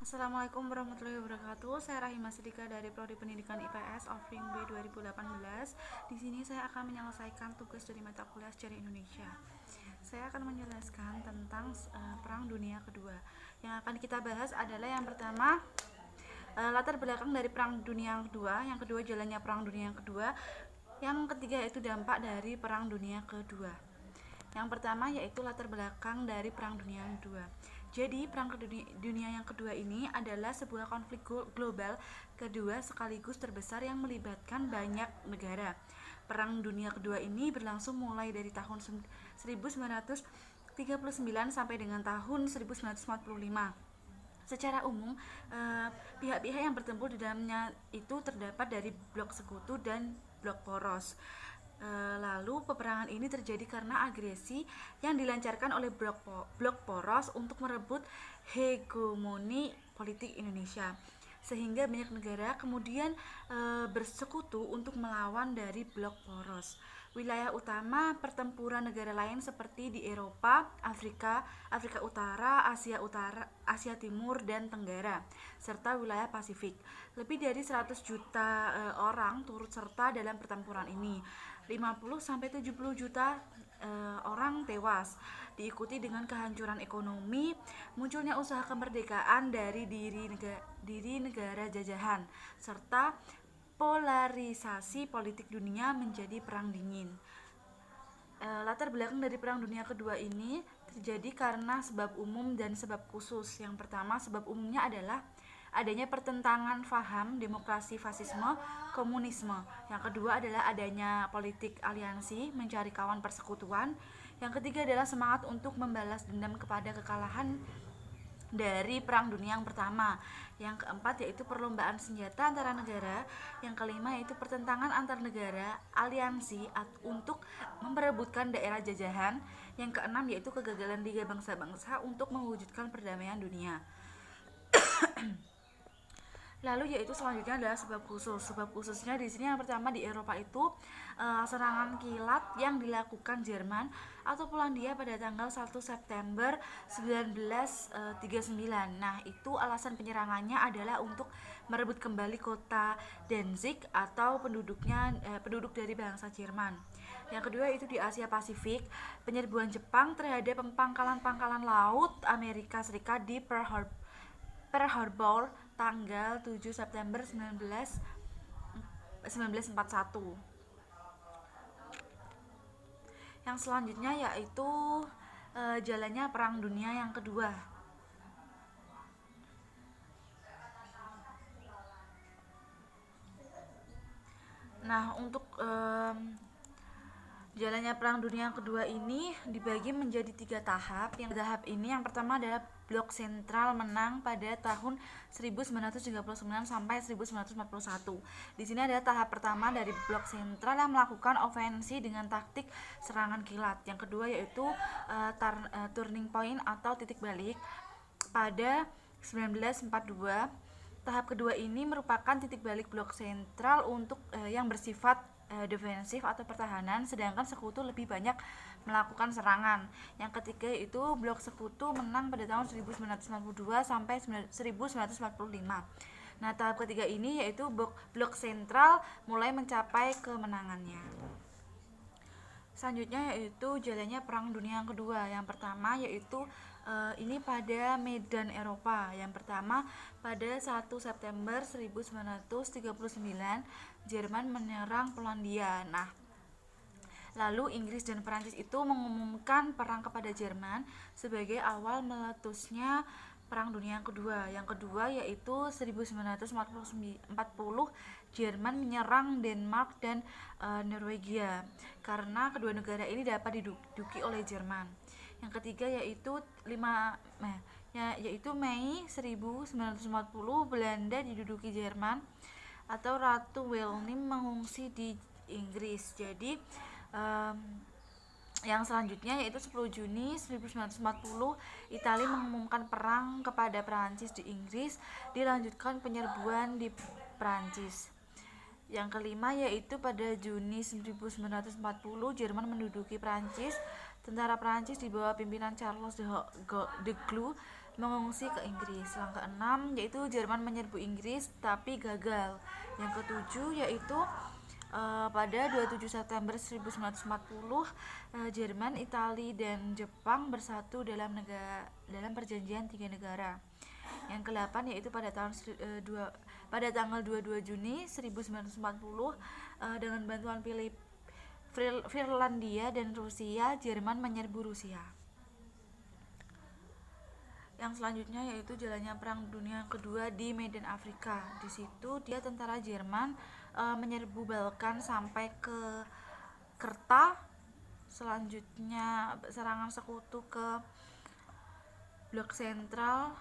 Assalamualaikum warahmatullahi wabarakatuh. Saya Rahima Sidika dari Prodi Pendidikan IPS Offering B 2018. Di sini saya akan menyelesaikan tugas dari mata kuliah sejarah Indonesia. Saya akan menjelaskan tentang Perang Dunia Kedua. Yang akan kita bahas adalah yang pertama latar belakang dari Perang Dunia Kedua, yang kedua jalannya Perang Dunia Kedua, yang ketiga yaitu dampak dari Perang Dunia Kedua. Yang pertama yaitu latar belakang dari Perang Dunia Kedua. Jadi, Perang Dunia yang kedua ini adalah sebuah konflik global kedua sekaligus terbesar yang melibatkan banyak negara. Perang Dunia Kedua ini berlangsung mulai dari tahun 1939 sampai dengan tahun 1945. Secara umum, pihak-pihak yang bertempur di dalamnya itu terdapat dari blok sekutu dan blok poros. Lalu peperangan ini terjadi karena agresi yang dilancarkan oleh blok poros untuk merebut hegemoni politik Indonesia, sehingga banyak negara kemudian bersekutu untuk melawan dari blok poros. Wilayah utama pertempuran negara lain seperti di Eropa, Afrika Utara, Asia Timur dan Tenggara, serta wilayah Pasifik. Lebih dari 100 juta orang turut serta dalam pertempuran ini. 50-70 juta orang tewas, diikuti dengan kehancuran ekonomi, munculnya usaha kemerdekaan dari diri negara jajahan, serta polarisasi politik dunia menjadi perang dingin. Latar belakang dari Perang Dunia Kedua ini terjadi karena sebab umum dan sebab khusus. Yang pertama, sebab umumnya adalah adanya pertentangan faham demokrasi fasisme komunisme. Yang kedua adalah adanya politik aliansi mencari kawan persekutuan. Yang ketiga adalah semangat untuk membalas dendam kepada kekalahan dari Perang Dunia yang pertama. Yang keempat yaitu perlombaan senjata antara negara. Yang kelima yaitu pertentangan antar negara, aliansi untuk memperebutkan daerah jajahan. Yang keenam yaitu kegagalan Liga Bangsa-Bangsa untuk mewujudkan perdamaian dunia. Lalu yaitu selanjutnya adalah sebab khusus. Sebab khususnya di sini yang pertama di Eropa itu serangan kilat yang dilakukan Jerman atau Polandia pada tanggal 1 September 1939. Nah, itu alasan penyerangannya adalah untuk merebut kembali kota Danzig atau penduduk dari bangsa Jerman. Yang kedua itu di Asia Pasifik, penyerbuan Jepang terhadap pangkalan-pangkalan laut Amerika Serikat di Pearl Harbor tanggal 7 September 1941. Yang selanjutnya yaitu jalannya Perang Dunia yang kedua. Nah, untuk jalannya Perang Dunia Kedua ini dibagi menjadi 3 tahap. Yang tahap ini yang pertama adalah blok sentral menang pada tahun 1939 sampai 1941. Di sini ada tahap pertama dari blok sentral yang melakukan ofensi dengan taktik serangan kilat. Yang kedua yaitu turning point atau titik balik pada 1942. Tahap kedua ini merupakan titik balik blok sentral untuk yang bersifat defensif atau pertahanan, sedangkan sekutu lebih banyak melakukan serangan. Yang ketiga itu blok sekutu menang pada tahun 1942 sampai 1945. Nah, tahap ketiga ini yaitu blok sentral mulai mencapai kemenangannya. Selanjutnya yaitu jalannya Perang Dunia yang kedua. Yang pertama yaitu ini pada medan Eropa. Yang pertama pada 1 September 1939 Jerman menyerang Polandia. Nah, lalu Inggris dan Perancis itu mengumumkan perang kepada Jerman sebagai awal meletusnya Perang Dunia yang kedua. Yang kedua yaitu 1940 Jerman menyerang Denmark dan Norwegia karena kedua negara ini dapat diduduki oleh Jerman. Yang ketiga yaitu Mei 1940 Belanda diduduki Jerman atau Ratu Wilhelmina mengungsi di Inggris. Jadi yang selanjutnya yaitu 10 Juni 1940 Italia mengumumkan perang kepada Perancis di Inggris, dilanjutkan penyerbuan di Perancis. Yang kelima yaitu pada Juni 1940 Jerman menduduki Perancis. Tentara Perancis di bawah pimpinan Charles de Gaulle mengungsi ke Inggris. Yang keenam yaitu Jerman menyerbu Inggris tapi gagal. Yang ketujuh yaitu pada 27 September 1940 Jerman, Italia dan Jepang bersatu dalam perjanjian tiga negara. Yang ke-8 yaitu pada tanggal 22 Juni 1940 dengan bantuan Finlandia dan Rusia, Jerman menyerbu Rusia. Yang selanjutnya yaitu jalannya Perang Dunia Kedua di medan Afrika. Di situ dia tentara Jerman menyerbu Balkan sampai ke Kreta. Selanjutnya serangan sekutu ke blok sentral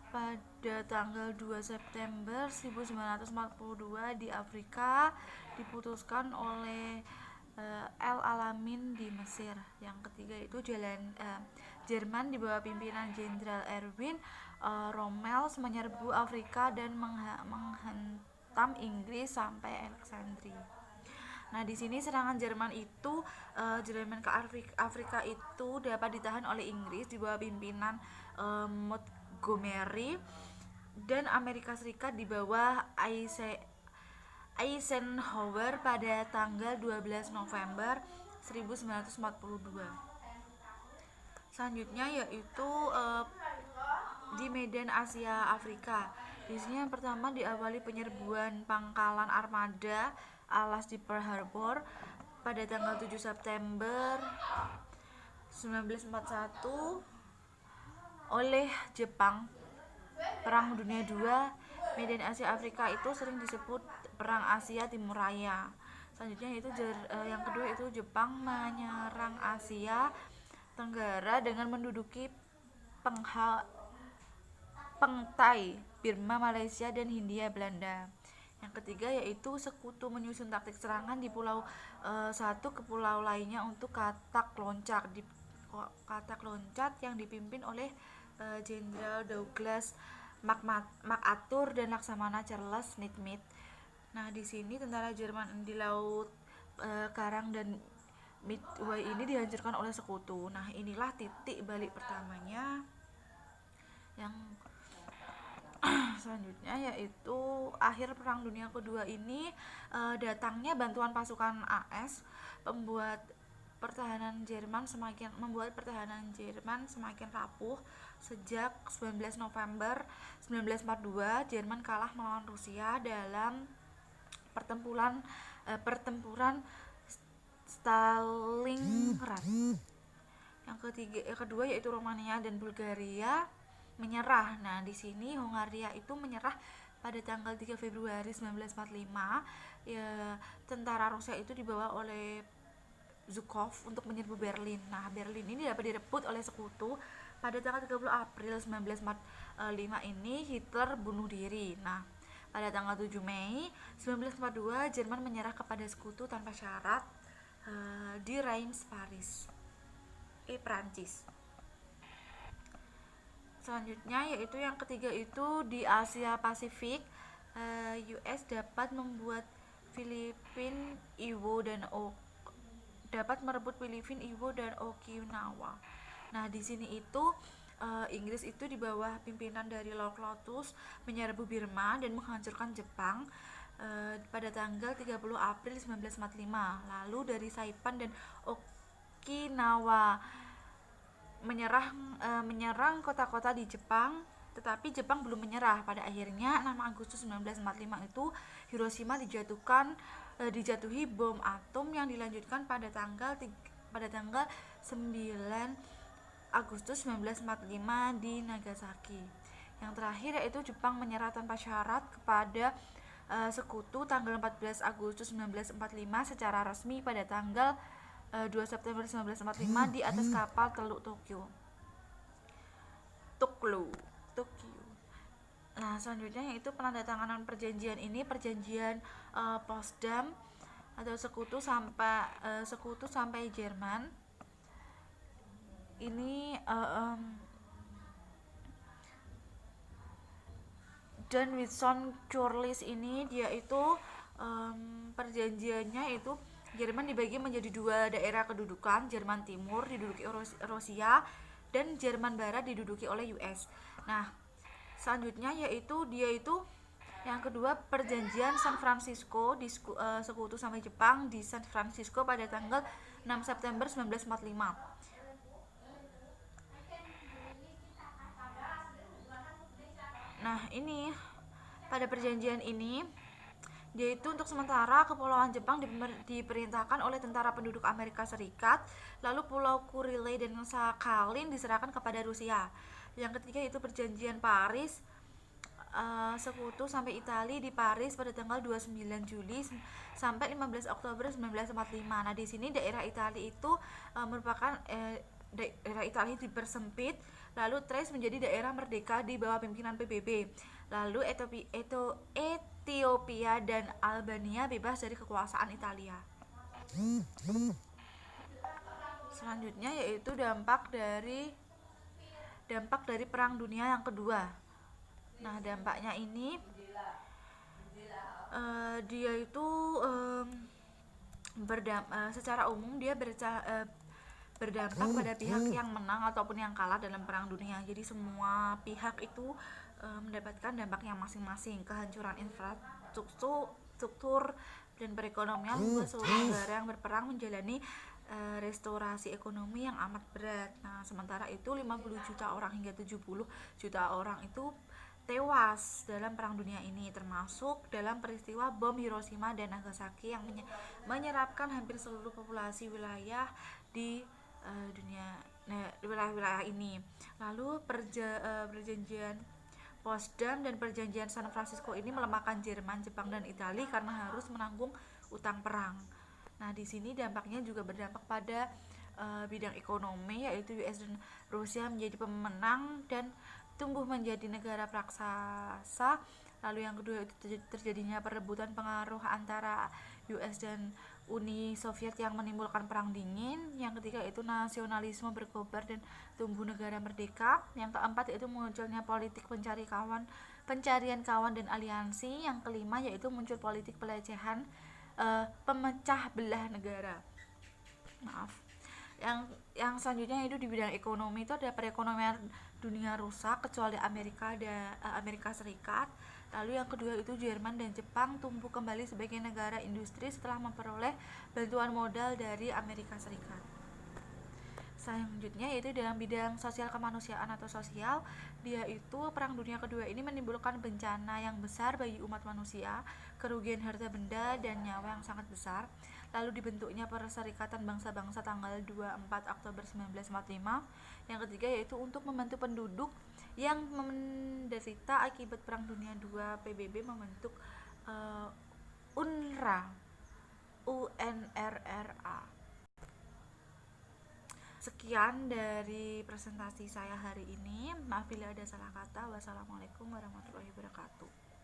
pada tanggal 2 September 1942 di Afrika diputuskan oleh El Alamein di Mesir. Yang ketiga itu Jerman di bawah pimpinan Jenderal Erwin Rommel menyerbu Afrika dan menghantam Inggris sampai Alexandria. Nah, di sini serangan Jerman ke Afrika itu dapat ditahan oleh Inggris di bawah pimpinan Montgomery dan Amerika Serikat di bawah Eisenhower pada tanggal 12 November 1942. Selanjutnya yaitu di medan Asia Afrika. Di sini yang pertama diawali penyerbuan pangkalan armada alas di Pearl Harbor pada tanggal 7 September 1941 oleh Jepang. Perang Dunia II, medan Asia Afrika itu sering disebut Perang Asia Timur Raya. Selanjutnya itu yang kedua itu Jepang menyerang Asia Tenggara dengan menduduki Pengtai, Birma, Malaysia dan Hindia Belanda. Yang ketiga yaitu sekutu menyusun taktik serangan di pulau satu ke pulau lainnya untuk katak loncat yang dipimpin oleh Jenderal Douglas MacArthur dan Laksamana Charles Nimitz. Nah, di sini tentara Jerman di Laut Karang dan Midway ini dihancurkan oleh sekutu. Nah, inilah titik balik pertamanya. Yang selanjutnya yaitu akhir Perang Dunia Kedua ini datangnya bantuan pasukan AS membuat pertahanan Jerman semakin rapuh. Sejak 19 November 1942 Jerman kalah melawan Rusia dalam pertempuran Stalingrad. Yang kedua yaitu Romania dan Bulgaria menyerah. Nah, di sini Hongaria itu menyerah pada tanggal 3 Februari 1945. Tentara Rusia itu dibawa oleh Zhukov untuk menyerbu Berlin. Nah, Berlin ini dapat direbut oleh sekutu. Pada tanggal 30 April 1945 ini Hitler bunuh diri. Nah, pada tanggal 7 Mei 1942 Jerman menyerah kepada sekutu tanpa syarat di Reims, Prancis. Selanjutnya yaitu yang ketiga itu di Asia Pasifik, US dapat merebut Filipina, Iwo dan Okinawa. Nah, di sini itu Inggris itu di bawah pimpinan dari Lord Lotus menyerbu Birma dan menghancurkan Jepang pada tanggal 30 April 1945. Lalu dari Saipan dan Okinawa menyerang kota-kota di Jepang, tetapi Jepang belum menyerah. Pada akhirnya 6 Agustus 1945 itu Hiroshima dijatuhi bom atom yang dilanjutkan pada tanggal 9 Agustus 1945 di Nagasaki. Yang terakhir yaitu Jepang menyerah tanpa syarat kepada sekutu tanggal 14 Agustus 1945 secara resmi pada tanggal 2 September 1945 di atas kapal Teluk Tokyo. Nah, selanjutnya yaitu penandatanganan perjanjian ini, perjanjian Potsdam atau sekutu sampai Jerman. Ini dan Wilson-Churlish ini dia itu perjanjiannya itu Jerman dibagi menjadi dua daerah kedudukan. Jerman Timur diduduki Rusia dan Jerman Barat diduduki oleh US. Nah, selanjutnya yaitu dia itu yang kedua, perjanjian San Francisco di sekutu sama Jepang di San Francisco pada tanggal 6 September 1945. Nah, ini pada perjanjian ini yaitu untuk sementara kepulauan Jepang diperintahkan oleh tentara penduduk Amerika Serikat, lalu Pulau Kurile dan Sakhalin diserahkan kepada Rusia. Yang ketiga itu perjanjian Paris, sekutu sampai Italia di Paris pada tanggal 29 Juli sampai 15 Oktober 1945. Nah, di sini daerah Italia itu merupakan daerah Italia dipersempit, lalu Thrace menjadi daerah merdeka di bawah pimpinan PBB. Lalu Ethiopia dan Albania bebas dari kekuasaan Italia. Selanjutnya yaitu dampak dari Perang Dunia yang kedua. Nah, dampaknya ini dia itu secara umum dia berdampak pada pihak yang menang ataupun yang kalah dalam Perang Dunia. Jadi semua pihak itu mendapatkan dampaknya masing-masing. Kehancuran infrastruktur dan perekonomian membuat seluruh negara yang berperang menjalani restorasi ekonomi yang amat berat. Nah, sementara itu 50 juta orang hingga 70 juta orang itu tewas dalam Perang Dunia ini, termasuk dalam peristiwa bom Hiroshima dan Nagasaki yang menyerapkan hampir seluruh populasi wilayah di wilayah-wilayah ini. Lalu perjanjian Potsdam dan perjanjian San Francisco ini melemahkan Jerman, Jepang, dan Italia karena harus menanggung utang perang. Nah, di sini dampaknya juga berdampak pada bidang ekonomi, yaitu US dan Rusia menjadi pemenang dan tumbuh menjadi negara raksasa. Lalu yang kedua itu terjadinya perebutan pengaruh antara US dan Uni Soviet yang menimbulkan perang dingin. Yang ketiga itu nasionalisme berkobar dan tumbuh negara merdeka. Yang keempat yaitu munculnya politik pencarian kawan dan aliansi. Yang kelima yaitu muncul politik pelecehan, pemecah belah negara. Yang selanjutnya itu di bidang ekonomi itu ada perekonomian dunia rusak kecuali Amerika Serikat. Lalu yang kedua itu Jerman dan Jepang tumbuh kembali sebagai negara industri setelah memperoleh bantuan modal dari Amerika Serikat. Selanjutnya yaitu dalam bidang sosial kemanusiaan atau sosial, dia itu Perang Dunia Kedua ini menimbulkan bencana yang besar bagi umat manusia, kerugian harta benda dan nyawa yang sangat besar. Lalu dibentuknya Perserikatan Bangsa-Bangsa tanggal 24 Oktober 1945. Yang ketiga yaitu untuk membantu penduduk yang menderita akibat Perang Dunia II, PBB membentuk UNRRA. Sekian dari presentasi saya hari ini. Maaf bila ada salah kata. Wassalamualaikum warahmatullahi wabarakatuh.